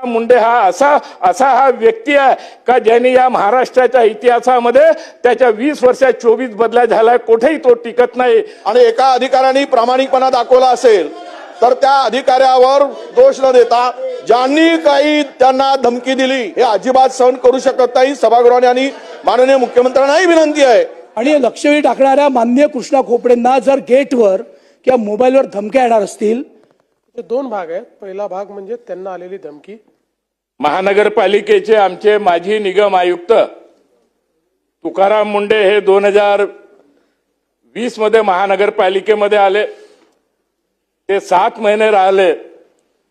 मुंडे हा असा हा व्यक्ती आहे का ज्यांनी या महाराष्ट्राच्या इतिहासामध्ये त्याच्या 20 वर्षात 24 बदल्या झालाय, कुठेही तो टिकत नाही। आणि एका अधिकाऱ्याने प्रामाणिकपणा दाखवला असेल तर त्या अधिकाऱ्यावर दोष न देता ज्यांनी काही त्यांना धमकी दिली हे अजिबात सहन करू शकत नाही। सभागृहाने आणि माननीय मुख्यमंत्र्यांनाही विनंती आहे। आणि लक्षवेधी टाकणाऱ्या माननीय कृष्णा खोपडेंना जर गेटवर किंवा मोबाईलवर धमक्या येणार असतील, ते दोन भाग आहेत। पहिला भाग म्हणजे त्यांना आलेली धमकी। महानगरपालिकेचे आमचे माजी निगम आयुक्त तुकाराम मुंडे हे 2020 मध्ये महानगरपालिकेमध्ये आले। ते 7 महिने राहिले।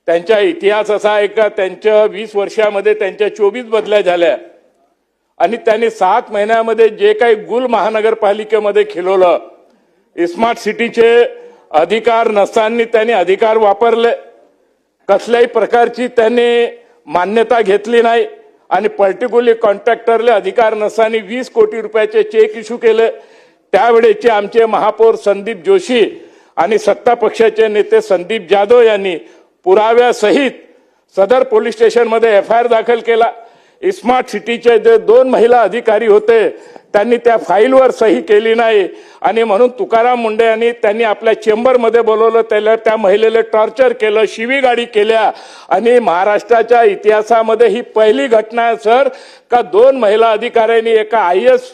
त्यांचा इतिहास असा आहे का त्यांच्या 20 वर्षामध्ये त्यांच्या 24 बदल्या झाल्या आणि त्यांनी 7 महिन्यामध्ये जे काही गुल महानगरपालिकेमध्ये खिलवलं, स्मार्ट सिटीचे अधिकार नसताना त्यांनी अधिकार वापरले, कसल्याही प्रकारची त्यांनी मान्यता घेतली नाही आणि पर्टिक्युलरली कॉन्ट्रॅक्टरले अधिकार नसताना 20 कोटी रुपयाचे चेक इश्यू केले। त्यावेळेचे आमचे महापौर संदीप जोशी आणि सत्ता पक्षाचे नेते संदीप जाधव यांनी पुराव्यासहित सदर पोलीस स्टेशनमध्ये FIR दाखल केला। स्मार्ट सिटीचे जे 2 महिला अधिकारी होते त्यांनी त्या फाईलवर सही केली नाही आणि म्हणून तुकाराम मुंडे यांनी त्यांनी आपल्या चेंबरमध्ये बोलवलं, त्या महिलेला टॉर्चर केलं, शिवीगाळी केल्या आणि महाराष्ट्राच्या इतिहासामध्ये ही पहिली घटना आहे सर का 2 महिला अधिकाऱ्यांनी एका IAS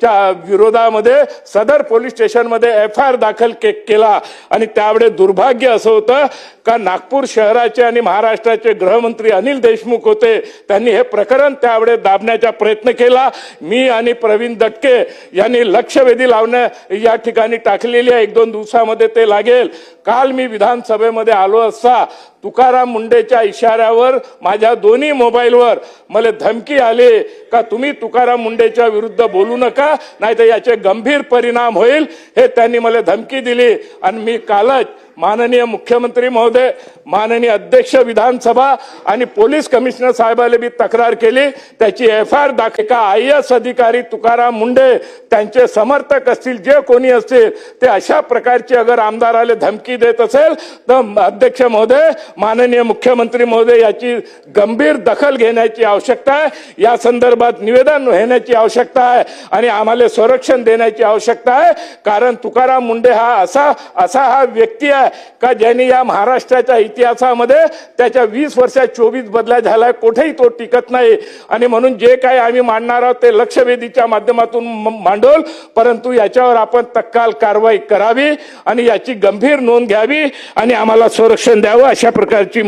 च्या विरोधामध्ये सदर पोलीस स्टेशनमध्ये FIR दाखल केला। आणि त्यावेळेस दुर्भाग्य असं होतं का नागपूर शहराचे आणि महाराष्ट्राचे गृहमंत्री अनिल देशमुख होते, त्यांनी हे प्रकरण त्यावेळेस दाबण्याचा प्रयत्न केला। मी आणि प्रवीण दटके यांनी लक्षवेधी लावण्या या ठिकाणी टाकलेली आहे। 1-2 दिवसामध्ये ते लागेल। काल मी विधानसभेमध्ये आलो असता तुकाराम मुंडेच्या इशाऱ्यावर माझ्या दोन्ही मोबाईलवर मला धमकी आली का तुम्ही तुकाराम मुंडेच्या विरुद्ध बोलू नका, नाहीतर याचे गंभीर परिणाम होईल, हे त्यांनी मला धमकी दिली। आणि मी कालच माननीय मुख्यमंत्री महोदय, माननीय अध्यक्ष विधानसभा आणि पोलीस कमिशनर साहेबांना मी तक्रार केली। त्याची FIR दाखल का IAS अधिकारी तुकाराम मुंडे त्यांचे समर्थक असतील, जे कोणी असतील ते अशा प्रकारची अगर आमदाराला धमकी देत असेल तर अध्यक्ष महोदय, माननीय मुख्यमंत्री महोदय याची गंभीर दखल घेण्याची आवश्यकता आहे। या संदर्भात निवेदन घेण्याची आवश्यकता आहे आणि आम्हाला संरक्षण देण्याची आवश्यकता आहे। कारण तुकाराम मुंडे हा असा हा व्यक्ती आहे का ज्यांनी या महाराष्ट्राच्या इतिहासामध्ये त्याच्या 20 वर्षात 24 बदल्या झालाय, कुठेही तो टिकत नाही। आणि म्हणून जे काही आम्ही मांडणार आहोत ते लक्षवेधीच्या माध्यमातून मांडोल, परंतु याच्यावर आपण तत्काळ कारवाई करावी आणि याची गंभीर नोंद घ्यावी आणि आम्हाला संरक्षण द्यावं, अशा प्रकारची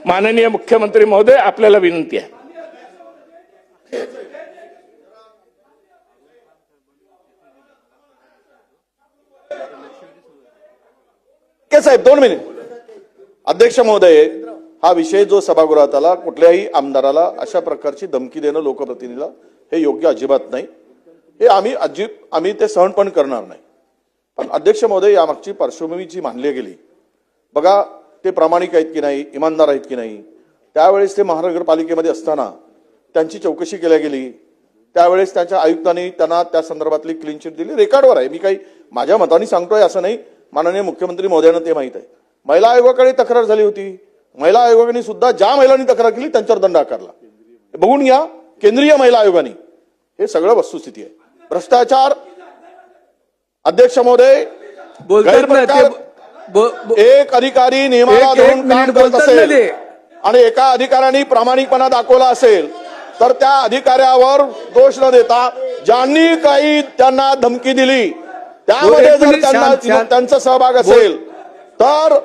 माननीय मुख्यमंत्री महोदय आपल्याला विनंती आहे। साहेब 2 मिनिट। अध्यक्ष महोदय, हा विषय जो सभागृहात आला, कुठल्याही आमदाराला अशा प्रकारची धमकी देणं लोकप्रतिनिधीला हे योग्य अजिबात नाही। हे आम्ही ते सहन पण करणार नाही। पण अध्यक्ष महोदय, यामागची पार्श्वभूमी जी मानली गेली बघा, ते प्रामाणिक आहेत की नाही, इमानदार आहेत की नाही, त्यावेळेस ते महानगरपालिकेमध्ये असताना त्यांची चौकशी केली गेली। त्यावेळेस त्यांच्या आयुक्तांनी त्यांना त्या संदर्भातली क्लीन चिट दिली, रेकॉर्डवर आहे। मी काही माझ्या मताने सांगतोय असं नाही, माननीय मुख्यमंत्री महोदयांना ते माहित आहे। महिला आयोगाकडे तक्रार झाली होती, महिला आयोगाने सुद्धा ज्या महिलांनी तक्रार केली त्यांच्यावर दंड आकारला। बघून घ्या, केंद्रीय महिला आयोगाने। हे सगळं वस्तुस्थिती आहे। भ्रष्टाचार, अध्यक्ष महोदय, एक अधिकारी नियमाला धरून काम करत असेल आणि एका अधिकाऱ्याने प्रामाणिकपणा दाखवला असेल तर त्या अधिकाऱ्यावर दोष न देता ज्यांनी काही त्यांना धमकी दिली त्यामध्ये जर त्यांचा सहभाग असेल तर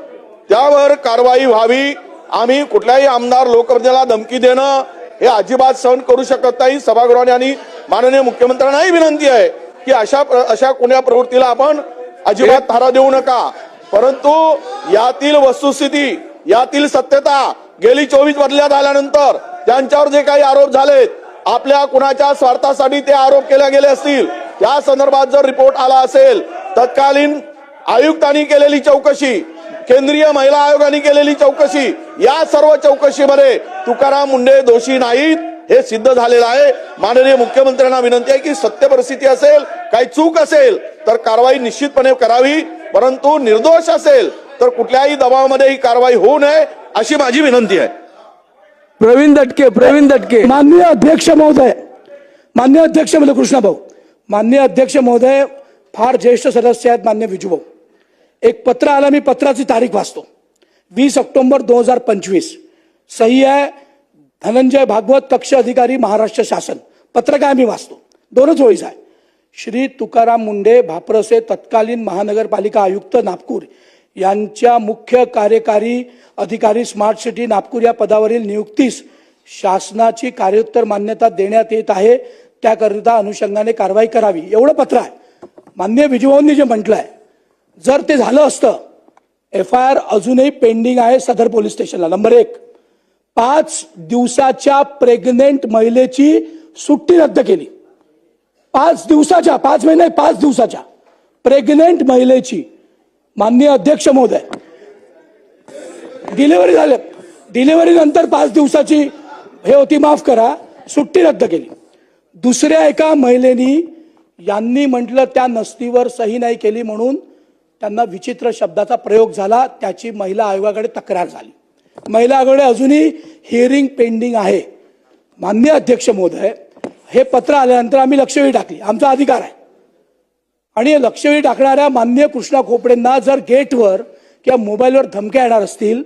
त्यावर कारवाई व्हावी। आम्ही कुठल्याही आमदार लोकप्रतिनिधीला धमकी देणं हे अजिबात सहन करू शकत नाही। सभागृहाने आणि माननीय मुख्यमंत्र्यांनाही विनंती आहे की अशा कुण्या प्रवृत्तीला आपण अजिबात थारा देऊ नका। परंतु यातील वस्तुस्थिती, यातील सत्यता, गेली 24 बदल्या झाल्यानंतर त्यांच्यावर जे काही आरोप झालेत, आपल्या कुणाच्या स्वार्थासाठी ते आरोप केले गेले असतील, या संदर्भात जर रिपोर्ट आला असेल, तत्कालीन आयुक्तांनी केलेली चौकशी, केंद्रीय महिला आयोगाने केलेली चौकशी, या सर्व चौकशीमध्ये तुकाराम मुंडे दोषी नाहीत हे सिद्ध झालेलं आहे। माननीय मुख्यमंत्र्यांना विनंती आहे की सत्य परिस्थिती असेल, काही चूक असेल तर कारवाई निश्चितपणे करावी, परंतु निर्दोष असेल तर कुठल्याही दबावामध्ये ही कारवाई होऊ नये अशी माझी विनंती आहे। प्रवीण दटके माननीय अध्यक्ष महोदय कृष्णाभाऊ, माननीय अध्यक्ष महोदय, फार ज्येष्ठ सदस्य आहेत मान्य विजूभाऊ. एक पत्र आलं, मी पत्राची तारीख वाचतो. 20 ऑक्टोबर 2025, सही आहे धनंजय भागवत, कक्ष अधिकारी महाराष्ट्र शासन. पत्र काय मी वाचतो, 2च ओळीच आहे. श्री तुकाराम मुंढे भाप्रसे तत्कालीन महानगरपालिका आयुक्त नागपूर यांच्या मुख्य कार्यकारी अधिकारी स्मार्ट सिटी नागपूर या पदावरील नियुक्तीस शासनाची कार्योत्तर मान्यता देण्यात येत आहे, त्याकरिता अनुषंगाने कारवाई करावी, एवढं पत्र आहे. माननीय विजूभाऊंनी जे म्हटलंय, जर ते झालं असतं, FIR अजूनही पेंडिंग आहे सदर पोलीस स्टेशनला. नंबर 1, 5 दिवसाच्या प्रेग्नेंट महिलेची सुट्टी रद्द केली. 5 दिवसाच्या, 5 महिने 5 दिवसाच्या प्रेग्नेंट महिलेची, माननीय अध्यक्ष महोदय, डिलिव्हरी झाले, डिलिव्हरी नंतर 5 दिवसाची हे होती, माफ करा, सुट्टी रद्द केली. दुसऱ्या एका महिलेनी यांनी म्हटलं त्या नसतीवर सही नाही केली म्हणून त्यांना विचित्र शब्दाचा प्रयोग झाला, त्याची महिला आयोगाकडे तक्रार झाली. महिला आयोगाकडे अजूनही हिअरिंग पेंडिंग आहे. माननीय अध्यक्ष महोदय, हे पत्र आल्यानंतर आम्ही लक्षवेधी टाकली, आमचा अधिकार आहे. आणि लक्षवेधी टाकणाऱ्या माननीय कृष्णा खोपडेंना जर गेटवर किंवा मोबाईलवर धमक्या येणार असतील,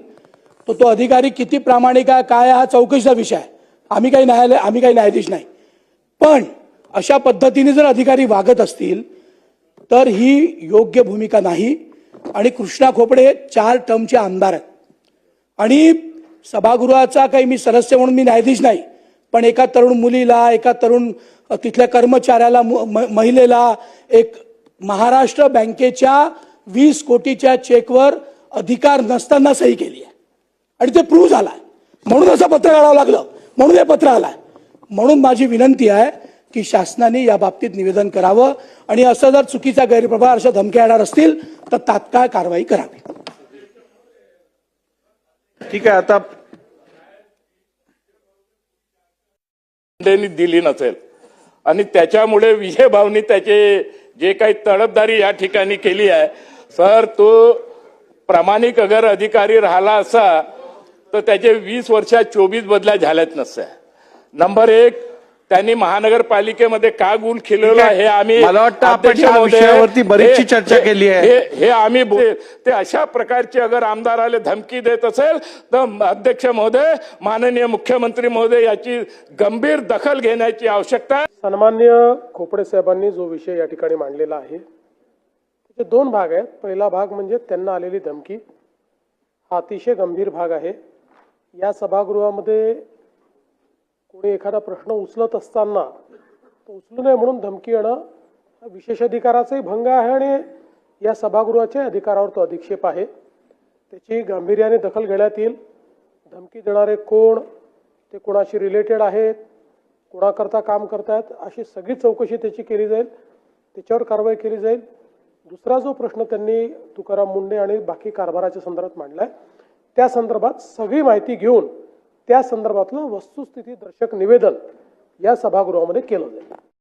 तर तो अधिकारी किती प्रामाणिक आहे काय हा चौकशीचा विषय आहे. आम्ही काही न्यायाधीश नाही. पण अशा पद्धतीने जर अधिकारी वागत असतील तर ही योग्य भूमिका नाही. आणि कृष्णा खोपडे 4 टर्मचे आमदार आहेत आणि सभागृहाचा काही मी सदस्य म्हणून मी न्यायाधीश नाही, पण एका तरुण मुलीला, एका तरुण तिथल्या कर्मचाऱ्याला, महिलेला एक महाराष्ट्र बँकेच्या 20 कोटीच्या चेकवर अधिकार नसताना सही केली आहे आणि ते प्रूव्ह झालाय. म्हणून असं पत्र काढावं लागलं, म्हणून हे पत्र आलंय. म्हणून माझी विनंती आहे की शासनाने या बाबतीत निवेदन करावं आणि असं जर चुकीचा गैरप्रभार, अशा धमक्या येणार असतील तर तात्काळ कारवाई करावी. ठीक आहे. आता दिली नसेल आणि त्याच्यामुळे विजय भाऊनी त्याचे जे काही तडफदारी या ठिकाणी केली आहे, सर, तो प्रामाणिक अगर अधिकारी राहिला असा तर त्याचे 20 वर्षात 24 बदल्या झाल्याच नसत्या. नंबर 1, त्यांनी महानगरपालिकेमध्ये का गुण खिलवला हे आम्ही, मला वाटतं आपण या विषयावरती बरीचशी चर्चा केली आहे. हे आम्ही ते अशा प्रकारचे अगर आमदाराला धमकी देत असेल तर अध्यक्ष महोदय, माननीय मुख्यमंत्री महोदय याची गंभीर दखल घेण्याची आवश्यकता आहे. सन्माननीय खोपडे साहेबांनी जो विषय या ठिकाणी मांडलेला आहे त्याचे 2 भाग आहेत. पहिला भाग म्हणजे त्यांना आलेली धमकी, हा अतिशय गंभीर भाग आहे. या सभागृहामध्ये कोणी एखादा प्रश्न उचलत असताना तो उचलू नये म्हणून धमकी येणं हा विशेष अधिकाराचाही भंग आहे आणि या सभागृहाच्या अधिकारावर तो अधिक्षेप आहे. त्याची गांभीर्याने दखल घेण्यात येईल. धमकी देणारे कोण, ते कोणाशी रिलेटेड आहेत, कोणाकरता काम करतायत, अशी सगळी चौकशी त्याची केली जाईल, त्याच्यावर कारवाई केली जाईल. दुसरा जो प्रश्न त्यांनी तुकाराम मुंढे आणि बाकी कारभाराच्या संदर्भात मांडलाय, त्या संदर्भात सगळी माहिती घेऊन त्या संदर्भातलं वस्तुस्थिती दर्शक निवेदन या सभागृहामध्ये केलं जाईल.